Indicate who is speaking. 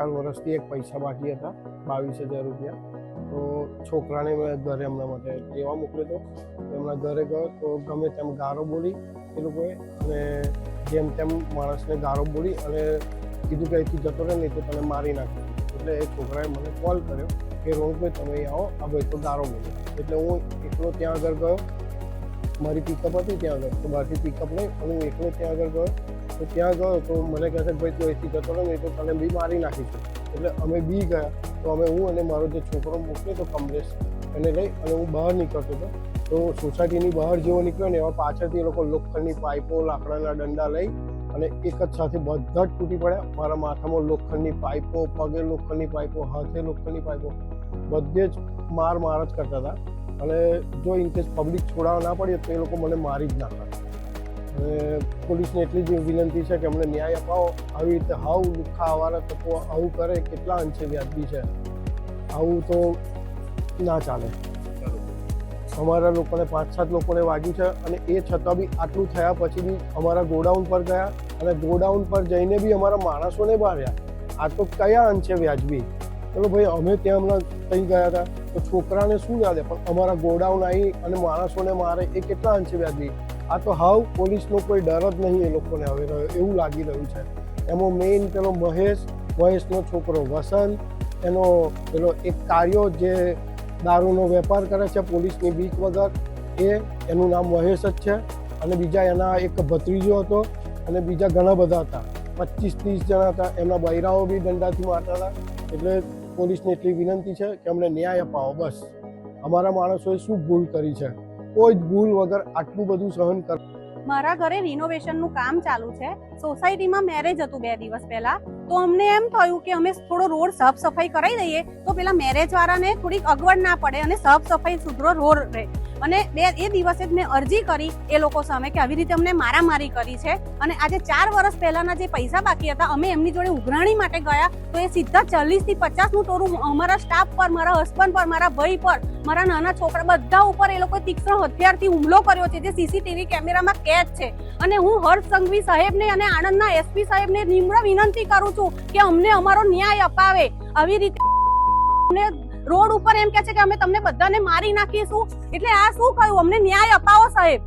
Speaker 1: 4 વર્ષથી એક પૈસા બાકી હતા 22,000 રૂપિયા. તો છોકરાને મેં ઘરે એમના માટે લેવા મોકલ્યો હતો. એમના ઘરે ગયો તો ગમે તેમ ગારો બોલી એ લોકોએ, અને જેમ તેમ માણસને ગારો બોલી અને કીધું કે અહીંથી જતો રહે નહીં તો તને મારી નાખે. એટલે એ છોકરાએ મને કોલ કર્યો કે રોહનભાઈ તમે અહીં આવો, આ ભાઈ તો ગારો બોલ્યો. એટલે હું એકલો ત્યાં આગળ ગયો, મારી પિકઅપ હતી ત્યાં આગળ, તો બહારથી પિકઅપ લઈ અને હું એકલો ત્યાં આગળ ગયો. તો ત્યાં ગયો તો મને કહે છે ભાઈ તું અહીંથી જતો રહે નહીં તો તને બી મારી નાખીશું. એટલે અમે બી ગયા. તો અમે હું અને મારો જે છોકરો મોકલ્યો તો કમલેશ, એને લઈ અને હું બહાર નીકળતો હતો. તો સોસાયટીની બહાર જેવો નીકળ્યો ને એવા પાછળથી એ લોકો લોખંડની પાઇપો, લાકડાના ડંડા લઈ અને એક જ સાથે બધા જ તૂટી પડ્યા. મારા માથામાં લોખંડની પાઇપો, પગે લોખંડની પાઇપો, હાથે લોખંડની પાઇપો, બધે જ માર જ કરતા હતા. અને જો ઇનકેસ પબ્લિક છોડાવવા ના પડી તો એ લોકો મને મારી જ નાખતા. અને પોલીસને એટલી જ વિનંતી છે કે અમને ન્યાય અપાવો. આવી રીતે હાવ લુખ્ખા આવારા તત્વો આવું કરે કેટલા અંશે વ્યાજબી છે. આવું તો ના ચાલે. અમારા લોકોને 5-7 લોકોને વાગ્યું છે અને એ છતાં બી આટલું થયા પછી બી અમારા ગોડાઉન પર ગયા અને ગોડાઉન પર જઈને બી અમારા માણસોને માર્યા. આ તો કયા અંશે વ્યાજબી? ચલો ભાઈ અમે ત્યાં હમણાં થઈ ગયા હતા તો છોકરાને શું યાદ પણ અમારા ગોડાઉન આવી અને માણસોને મારે એ કેટલા અંશે વ્યાજબી? આ તો હાવ પોલીસનો કોઈ ડર જ નહીં એ લોકોને હવે રહ્યો એવું લાગી રહ્યું છે. એમાં મેઇન પેલો મહેશનો છોકરો વસંત, એનો પેલો એક કાર્યો જે દારૂનો વેપાર કરે છે પોલીસની બીક વગર, એનું નામ મહેશ જ છે. અને બીજા એના એક ભત્રીજો હતો અને બીજા ઘણા બધા હતા, 25-30 જણા હતા. એમના બૈરાઓ બી દંડાથી મારતા હતા. એટલે પોલીસને એટલી વિનંતી છે કે અમને ન્યાય અપાવો બસ. અમારા માણસોએ શું ભૂલ કરી છે? કોઈ જ ભૂલ વગર આટલું બધું સહન કર.
Speaker 2: મારા ઘરે રિનોવેશનનું કામ ચાલુ છે. સોસાયટીમાં મેરેજ હતું 2 દિવસ પહેલા. તો અમને એમ થયું કે અમે થોડો રોડ સાફ સફાઈ કરાવી દઈએ તો પેલા મેરેજ વાળાને થોડીક અગવડ ના પડે અને સાફ સફાઈ સુધરો રોડ રહે. અને એ દિવસે જ મેં અરજી કરી એ લોકો સામે કે આવી રીતે અમને મારામારી કરી છે. અને આજે 4 વર્ષ પહેલાના જે પૈસા બાકી હતા અમે એમની જોડે ઉઘરાણી માટે ગયા તો એ સીધા 40 થી 50 નું ટોરું અમારા સ્ટાફ પર, મારા હસબન્ડ પર, મારા ભાઈ પર, મારા નાના છોકરા બધા ઉપર એ લોકોએ તીક્ષ્ણ હથિયારથી હુમલો કર્યો છે જે સીસીટીવી કેમેરામાં કેદ છે. અને હું હર્ષ સંઘવી સાહેબને અને આણંદના એસપી સાહેબને નિમ્ર વિનંતી કરું છું કે અમને અમારો ન્યાય અપાવે. આવી રીતે રોડ ઉપર એમ કે છે કે અમે તમને બધાને મારી નાખીશું. એટલે આ શું કહ્યું? અમને ન્યાય અપાવો સાહેબ.